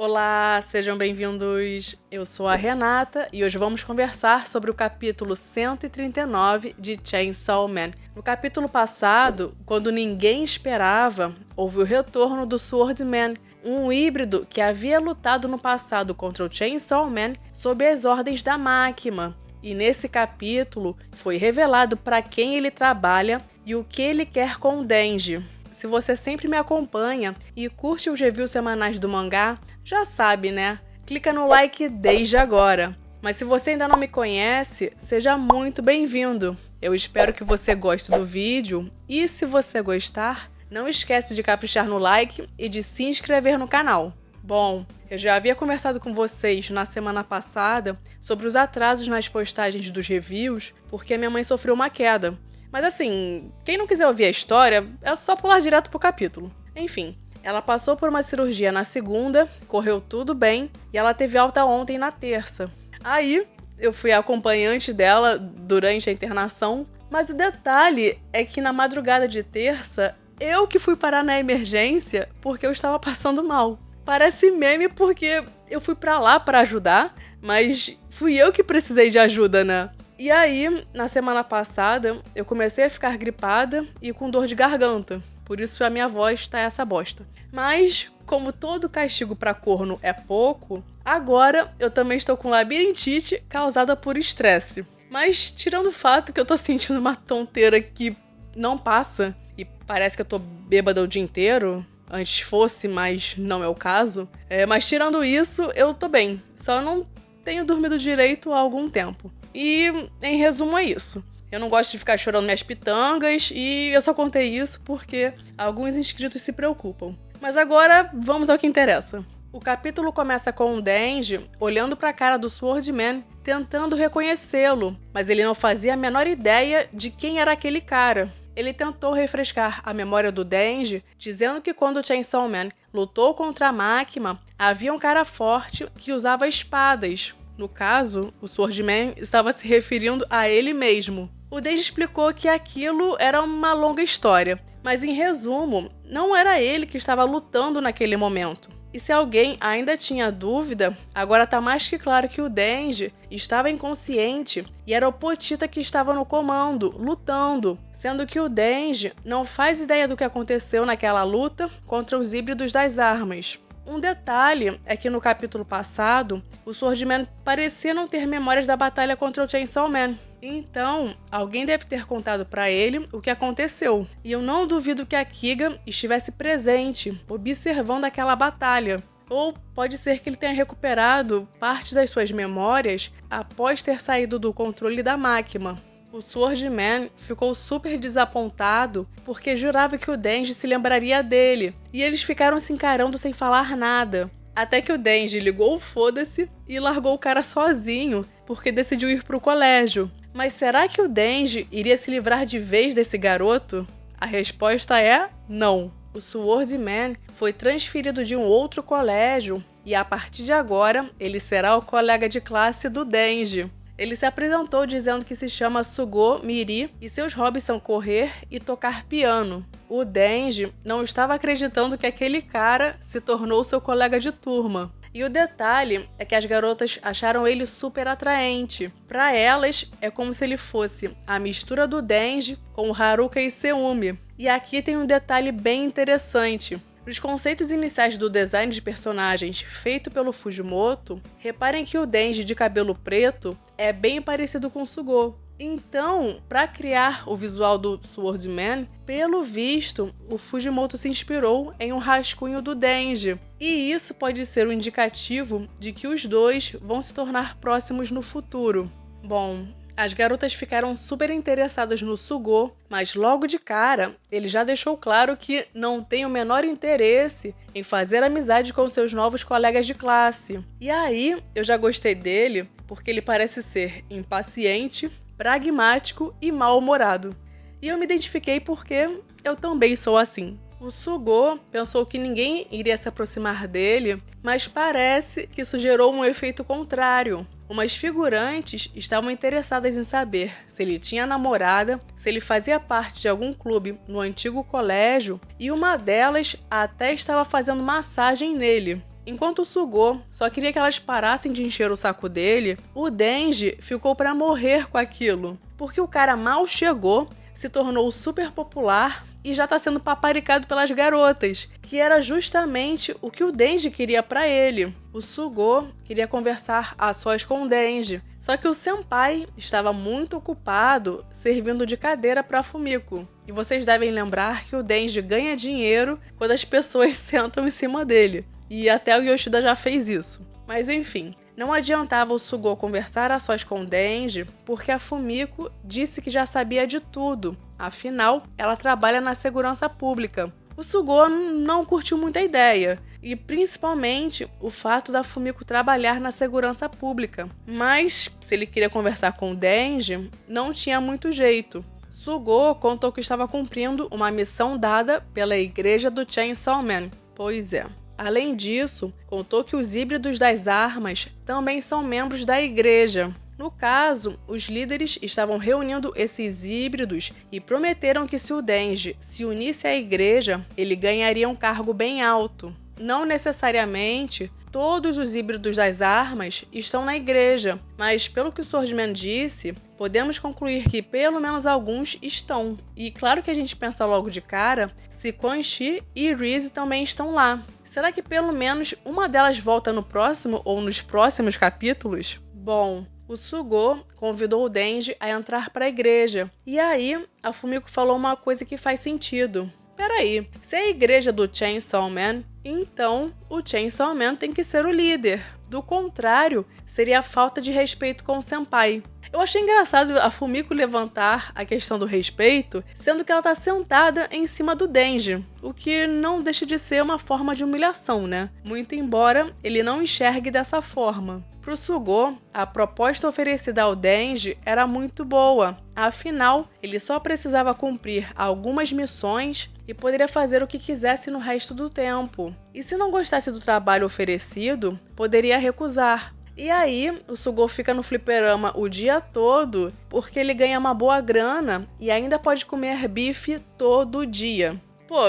Olá, sejam bem-vindos. Eu sou a Renata e hoje vamos conversar sobre o capítulo 139 de Chainsaw Man. No capítulo passado, quando ninguém esperava, houve o retorno do Swordman, um híbrido que havia lutado no passado contra o Chainsaw Man sob as ordens da Makima. E nesse capítulo foi revelado para quem ele trabalha e o que ele quer com o Denji. Se você sempre me acompanha e curte os reviews semanais do mangá, já sabe, né? Clica no like desde agora. Mas se você ainda não me conhece, seja muito bem-vindo. Eu espero que você goste do vídeo e, se você gostar, não esquece de caprichar no like e de se inscrever no canal. Bom, eu já havia conversado com vocês na semana passada sobre os atrasos nas postagens dos reviews porque minha mãe sofreu uma queda. Mas assim, quem não quiser ouvir a história, é só pular direto pro capítulo. Enfim, ela passou por uma cirurgia na segunda, correu tudo bem, e ela teve alta ontem na terça. Aí, eu fui a acompanhante dela durante a internação, mas o detalhe é que na madrugada de terça, eu que fui parar na emergência porque eu estava passando mal. Parece meme porque eu fui pra lá pra ajudar, mas fui eu que precisei de ajuda, né? E aí, na semana passada, eu comecei a ficar gripada e com dor de garganta. Por isso a minha voz tá essa bosta. Mas, como todo castigo pra corno é pouco, agora eu também estou com labirintite causada por estresse. Mas, tirando o fato que eu tô sentindo uma tonteira que não passa, e parece que eu tô bêbada o dia inteiro, antes fosse, mas não é o caso. Mas tirando isso, eu tô bem. Só não tenho dormido direito há algum tempo. E, em resumo, é isso. Eu não gosto de ficar chorando minhas pitangas e eu só contei isso porque alguns inscritos se preocupam. Mas agora, vamos ao que interessa. O capítulo começa com o Denji olhando para a cara do Swordman, tentando reconhecê-lo, mas ele não fazia a menor ideia de quem era aquele cara. Ele tentou refrescar a memória do Denji, dizendo que quando o Chainsaw Man lutou contra a Makima, havia um cara forte que usava espadas. No caso, o Swordman estava se referindo a ele mesmo. O Denji explicou que aquilo era uma longa história, mas em resumo, não era ele que estava lutando naquele momento. E se alguém ainda tinha dúvida, agora tá mais que claro que o Denji estava inconsciente e era o Potita que estava no comando, lutando, sendo que o Denji não faz ideia do que aconteceu naquela luta contra os híbridos das armas. Um detalhe é que no capítulo passado, o Swordman parecia não ter memórias da batalha contra o Chainsaw Man. Então, alguém deve ter contado pra ele o que aconteceu. E eu não duvido que a Kiga estivesse presente, observando aquela batalha. Ou pode ser que ele tenha recuperado parte das suas memórias após ter saído do controle da Makima. O Swordman ficou super desapontado porque jurava que o Denji se lembraria dele, e eles ficaram se encarando sem falar nada. Até que o Denji ligou o foda-se e largou o cara sozinho, porque decidiu ir pro colégio. Mas será que o Denji iria se livrar de vez desse garoto? A resposta é não. O Swordman foi transferido de um outro colégio e a partir de agora ele será o colega de classe do Denji. Ele se apresentou dizendo que se chama Sugo Miri e seus hobbies são correr e tocar piano. O Denji não estava acreditando que aquele cara se tornou seu colega de turma. E o detalhe é que as garotas acharam ele super atraente. Para elas, é como se ele fosse a mistura do Denji com o Haruka e Seumi. E aqui tem um detalhe bem interessante. Nos conceitos iniciais do design de personagens feito pelo Fujimoto, reparem que o Denji de cabelo preto é bem parecido com o Sugo. Então, para criar o visual do Swordman, pelo visto, o Fujimoto se inspirou em um rascunho do Denji. E isso pode ser um indicativo de que os dois vão se tornar próximos no futuro. Bom, as garotas ficaram super interessadas no Sugo, mas logo de cara, ele já deixou claro que não tem o menor interesse em fazer amizade com seus novos colegas de classe. E aí, eu já gostei dele porque ele parece ser impaciente, pragmático e mal-humorado. E eu me identifiquei porque eu também sou assim. O Sugo pensou que ninguém iria se aproximar dele, mas parece que isso gerou um efeito contrário. Umas figurantes estavam interessadas em saber se ele tinha namorada, se ele fazia parte de algum clube no antigo colégio, e uma delas até estava fazendo massagem nele. Enquanto o Sugô só queria que elas parassem de encher o saco dele, o Denji ficou pra morrer com aquilo. Porque o cara mal chegou, se tornou super popular e já tá sendo paparicado pelas garotas, que era justamente o que o Denji queria pra ele. O Sugô queria conversar a sós com o Denji, só que o senpai estava muito ocupado servindo de cadeira pra Fumiko. E vocês devem lembrar que o Denji ganha dinheiro quando as pessoas sentam em cima dele. E até o Yoshida já fez isso. Mas enfim, não adiantava o Sugô conversar a sós com o Denji, porque a Fumiko disse que já sabia de tudo. Afinal, ela trabalha na segurança pública. O Sugô não curtiu muito a ideia, e principalmente o fato da Fumiko trabalhar na segurança pública. Mas, se ele queria conversar com o Denji, não tinha muito jeito. Sugô contou que estava cumprindo uma missão dada pela igreja do Chainsaw Man. Pois é. Além disso, contou que os híbridos das armas também são membros da igreja. No caso, os líderes estavam reunindo esses híbridos e prometeram que se o Denji se unisse à igreja, ele ganharia um cargo bem alto. Não necessariamente todos os híbridos das armas estão na igreja, mas pelo que o Swordman disse, podemos concluir que pelo menos alguns estão. E claro que a gente pensa logo de cara se Quan Chi e Reese também estão lá. Será que pelo menos uma delas volta no próximo ou nos próximos capítulos? Bom, o Sugô convidou o Denji a entrar para a igreja. E aí, a Fumiko falou uma coisa que faz sentido. Peraí, se é a igreja do Chainsaw Man, então o Chainsaw Man tem que ser o líder. Do contrário, seria a falta de respeito com o senpai. Eu achei engraçado a Fumiko levantar a questão do respeito, sendo que ela tá sentada em cima do Denji, o que não deixa de ser uma forma de humilhação, né? Muito embora ele não enxergue dessa forma. Pro Sugô, a proposta oferecida ao Denji era muito boa, afinal, ele só precisava cumprir algumas missões e poderia fazer o que quisesse no resto do tempo. E se não gostasse do trabalho oferecido, poderia recusar. E aí, o Sugô fica no fliperama o dia todo porque ele ganha uma boa grana e ainda pode comer bife todo dia. Pô,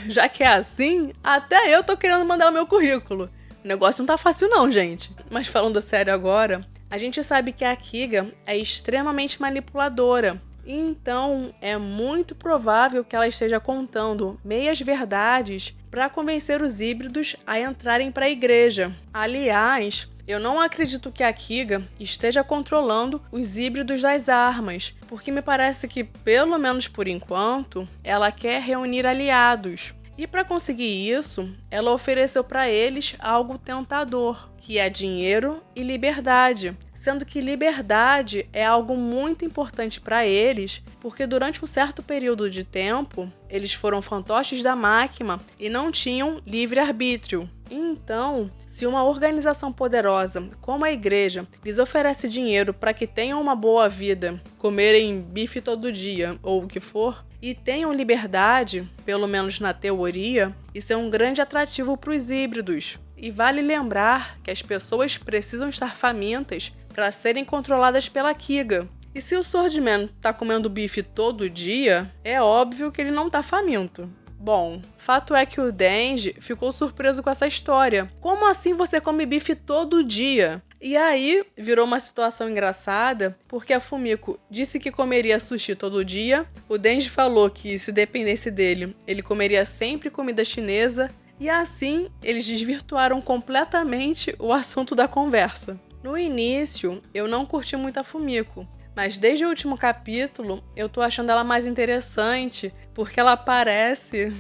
já que é assim, até eu tô querendo mandar o meu currículo. O negócio não tá fácil não, gente. Mas falando sério agora, a gente sabe que a Kiga é extremamente manipuladora. Então, é muito provável que ela esteja contando meias verdades para convencer os híbridos a entrarem para a igreja. Aliás, eu não acredito que a Kiga esteja controlando os híbridos das armas, porque me parece que, pelo menos por enquanto, ela quer reunir aliados. E para conseguir isso, ela ofereceu para eles algo tentador, que é dinheiro e liberdade. Sendo que liberdade é algo muito importante para eles, porque durante um certo período de tempo, eles foram fantoches da máquina e não tinham livre-arbítrio. Então, se uma organização poderosa como a igreja lhes oferece dinheiro para que tenham uma boa vida, comerem bife todo dia ou o que for, e tenham liberdade, pelo menos na teoria, isso é um grande atrativo para os híbridos. E vale lembrar que as pessoas precisam estar famintas para serem controladas pela Kiga. E se o Swordman tá comendo bife todo dia, é óbvio que ele não tá faminto. Bom, fato é que o Denji ficou surpreso com essa história. Como assim você come bife todo dia? E aí, virou uma situação engraçada, porque a Fumiko disse que comeria sushi todo dia, o Denji falou que, se dependesse dele, ele comeria sempre comida chinesa, e assim, eles desvirtuaram completamente o assunto da conversa. No início, eu não curti muito a Fumiko, mas desde o último capítulo, eu tô achando ela mais interessante, porque ela parece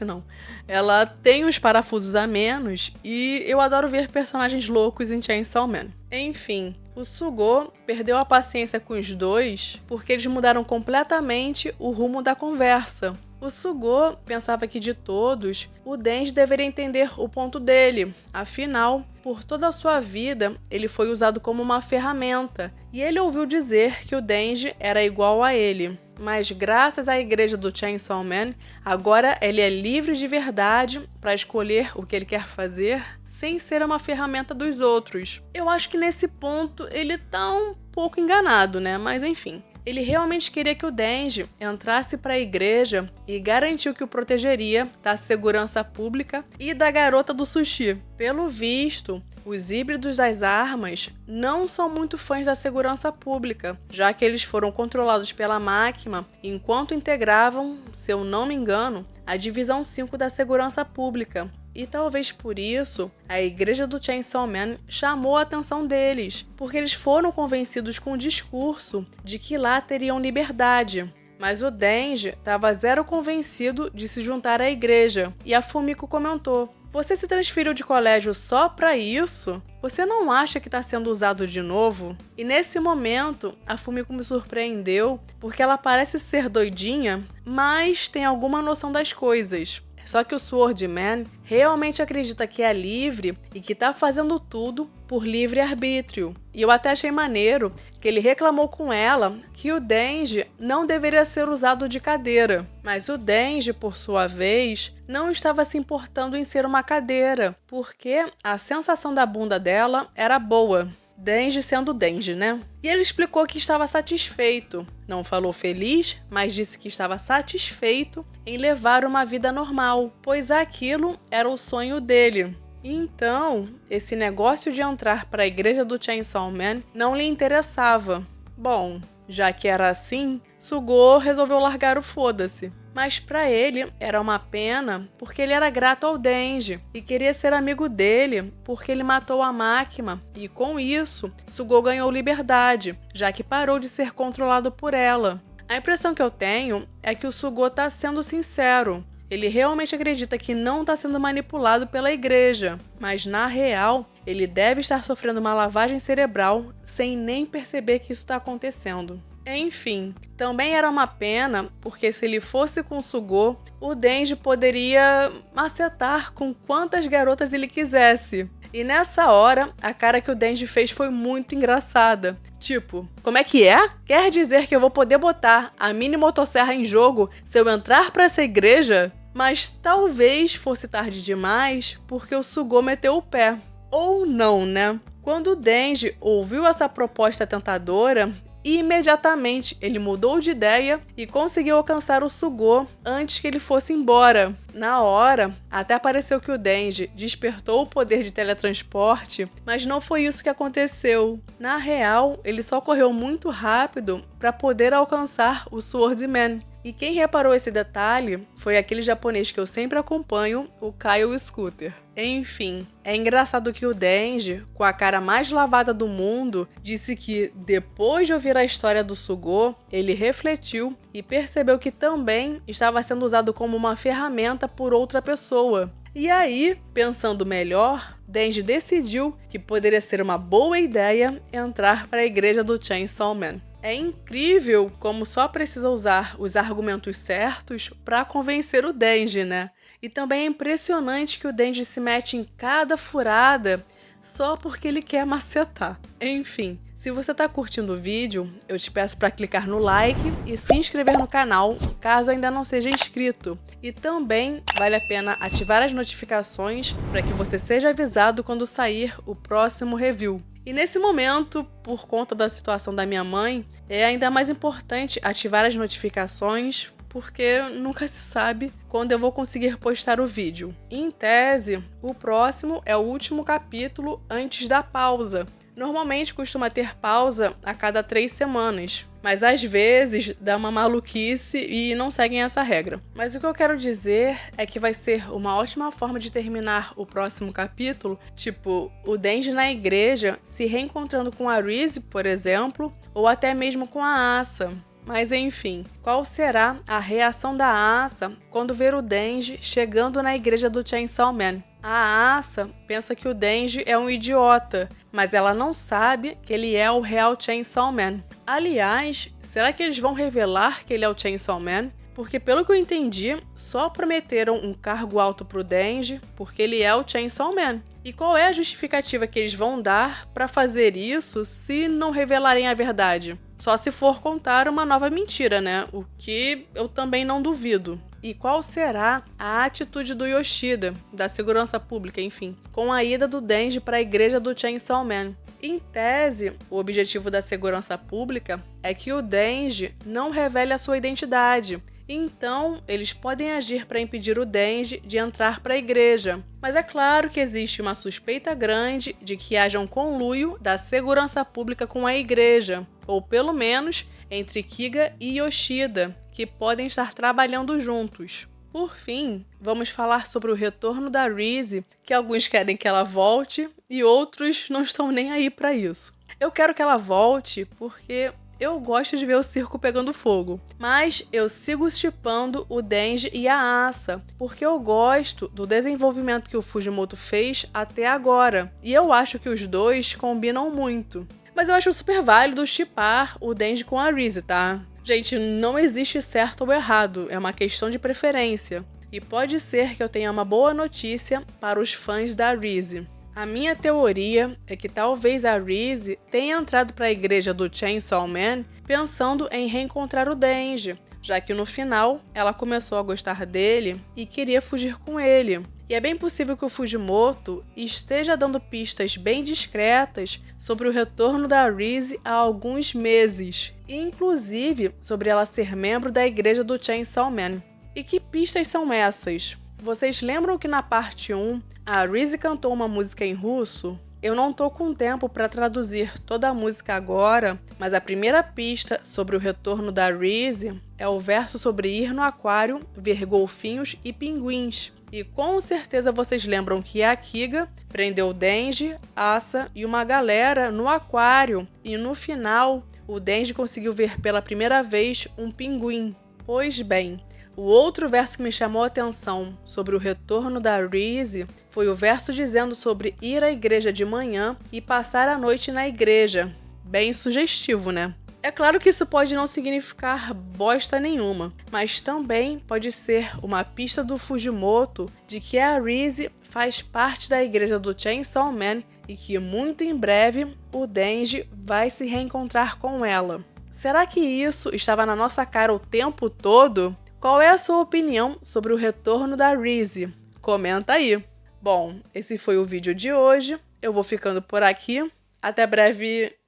não, ela tem uns parafusos a menos e eu adoro ver personagens loucos em Chainsaw Man. Enfim, o Sugô perdeu a paciência com os dois porque eles mudaram completamente o rumo da conversa. O Sugô pensava que de todos, o Denji deveria entender o ponto dele. Afinal, por toda a sua vida, ele foi usado como uma ferramenta. E ele ouviu dizer que o Denji era igual a ele. Mas graças à igreja do Chainsaw Man, agora ele é livre de verdade para escolher o que ele quer fazer sem ser uma ferramenta dos outros. Eu acho que nesse ponto ele tá um pouco enganado, né? Mas enfim. Ele realmente queria que o Denji entrasse para a igreja e garantiu que o protegeria da segurança pública e da garota do sushi. Pelo visto, os híbridos das armas não são muito fãs da segurança pública, já que eles foram controlados pela máquina enquanto integravam, se eu não me engano, a Divisão 5 da Segurança Pública. E talvez por isso, a igreja do Chainsaw Man chamou a atenção deles, porque eles foram convencidos com o discurso de que lá teriam liberdade. Mas o Denji estava zero convencido de se juntar à igreja, e a Fumiko comentou: "Você se transferiu de colégio só pra isso? Você não acha que está sendo usado de novo?" E nesse momento, a Fumiko me surpreendeu, porque ela parece ser doidinha, mas tem alguma noção das coisas. Só que o Swordman realmente acredita que é livre e que tá fazendo tudo por livre-arbítrio. E eu até achei maneiro que ele reclamou com ela que o Denji não deveria ser usado de cadeira. Mas o Denji, por sua vez, não estava se importando em ser uma cadeira, porque a sensação da bunda dela era boa. Denji sendo Denji, né? E ele explicou que estava satisfeito. Não falou feliz, mas disse que estava satisfeito em levar uma vida normal, pois aquilo era o sonho dele. Então, esse negócio de entrar para a igreja do Chainsaw Man não lhe interessava. Bom, já que era assim, Sugô resolveu largar o foda-se. Mas para ele era uma pena porque ele era grato ao Denji e queria ser amigo dele porque ele matou a máquina e com isso Sugô ganhou liberdade, já que parou de ser controlado por ela. A impressão que eu tenho é que o Sugô está sendo sincero. Ele realmente acredita que não está sendo manipulado pela igreja, mas na real ele deve estar sofrendo uma lavagem cerebral sem nem perceber que isso está acontecendo. Enfim, também era uma pena, porque se ele fosse com Sugô, o Denji poderia macetar com quantas garotas ele quisesse. E nessa hora, a cara que o Denji fez foi muito engraçada. Tipo, como é que é? Quer dizer que eu vou poder botar a mini motosserra em jogo se eu entrar pra essa igreja? Mas talvez fosse tarde demais, porque o Sugô meteu o pé. Ou não, né? Quando o Denji ouviu essa proposta tentadora, imediatamente ele mudou de ideia e conseguiu alcançar o Sugô antes que ele fosse embora. Na hora, até pareceu que o Denji despertou o poder de teletransporte, mas não foi isso que aconteceu. Na real, ele só correu muito rápido para poder alcançar o Swordman. E quem reparou esse detalhe foi aquele japonês que eu sempre acompanho, o Kyle Scooter. Enfim, é engraçado que o Denji, com a cara mais lavada do mundo, disse que depois de ouvir a história do Sugô, ele refletiu e percebeu que também estava sendo usado como uma ferramenta por outra pessoa. E aí, pensando melhor, Denji decidiu que poderia ser uma boa ideia entrar para a igreja do Chainsaw Man. É incrível como só precisa usar os argumentos certos para convencer o Denji, né? E também é impressionante que o Denji se mete em cada furada só porque ele quer macetar. Enfim, se você está curtindo o vídeo, eu te peço para clicar no like e se inscrever no canal, caso ainda não seja inscrito. E também vale a pena ativar as notificações para que você seja avisado quando sair o próximo review. E nesse momento, por conta da situação da minha mãe, é ainda mais importante ativar as notificações, porque nunca se sabe quando eu vou conseguir postar o vídeo. Em tese, o próximo é o último capítulo antes da pausa. Normalmente costuma ter pausa a cada 3 semanas, mas às vezes dá uma maluquice e não seguem essa regra. Mas o que eu quero dizer é que vai ser uma ótima forma de terminar o próximo capítulo, tipo, o Denji na igreja se reencontrando com a Reese, por exemplo, ou até mesmo com a Asa. Mas enfim, qual será a reação da Asa quando ver o Denji chegando na igreja do Chainsaw Man? A Asa pensa que o Denji é um idiota, mas ela não sabe que ele é o real Chainsaw Man. Aliás, será que eles vão revelar que ele é o Chainsaw Man? Porque pelo que eu entendi, só prometeram um cargo alto pro Denji porque ele é o Chainsaw Man. E qual é a justificativa que eles vão dar para fazer isso se não revelarem a verdade? Só se for contar uma nova mentira, né? O que eu também não duvido. E qual será a atitude do Yoshida, da segurança pública, enfim, com a ida do Denji para a igreja do Chainsaw Man? Em tese, o objetivo da segurança pública é que o Denji não revele a sua identidade. Então, eles podem agir para impedir o Denji de entrar para a igreja. Mas é claro que existe uma suspeita grande de que haja um conluio da segurança pública com a igreja, ou pelo menos entre Kiga e Yoshida, que podem estar trabalhando juntos. Por fim, vamos falar sobre o retorno da Reese, que alguns querem que ela volte e outros não estão nem aí para isso. Eu quero que ela volte porque eu gosto de ver o circo pegando fogo, mas eu sigo shippando o Denji e a Asa, porque eu gosto do desenvolvimento que o Fujimoto fez até agora, e eu acho que os dois combinam muito. Mas eu acho super válido shippar o Denji com a Reese, tá? Gente, não existe certo ou errado, é uma questão de preferência. E pode ser que eu tenha uma boa notícia para os fãs da Reese. A minha teoria é que talvez a Reese tenha entrado para a igreja do Chainsaw Man pensando em reencontrar o Denji, já que no final ela começou a gostar dele e queria fugir com ele. E é bem possível que o Fujimoto esteja dando pistas bem discretas sobre o retorno da Reese há alguns meses, e inclusive sobre ela ser membro da igreja do Chainsaw Man. E que pistas são essas? Vocês lembram que na parte 1 a Reese cantou uma música em russo? Eu não tô com tempo para traduzir toda a música agora, mas a primeira pista sobre o retorno da Reese é o verso sobre ir no aquário, ver golfinhos e pinguins. E com certeza vocês lembram que a Kiga prendeu o Denji, Asa e uma galera no aquário, e no final o Denji conseguiu ver pela primeira vez um pinguim. Pois bem, o outro verso que me chamou a atenção sobre o retorno da Reese foi o verso dizendo sobre ir à igreja de manhã e passar a noite na igreja. Bem sugestivo, né? É claro que isso pode não significar bosta nenhuma, mas também pode ser uma pista do Fujimoto de que a Reese faz parte da igreja do Chainsaw Man e que muito em breve o Denji vai se reencontrar com ela. Será que isso estava na nossa cara o tempo todo? Qual é a sua opinião sobre o retorno da Reese? Comenta aí! Bom, esse foi o vídeo de hoje. Eu vou ficando por aqui. Até breve!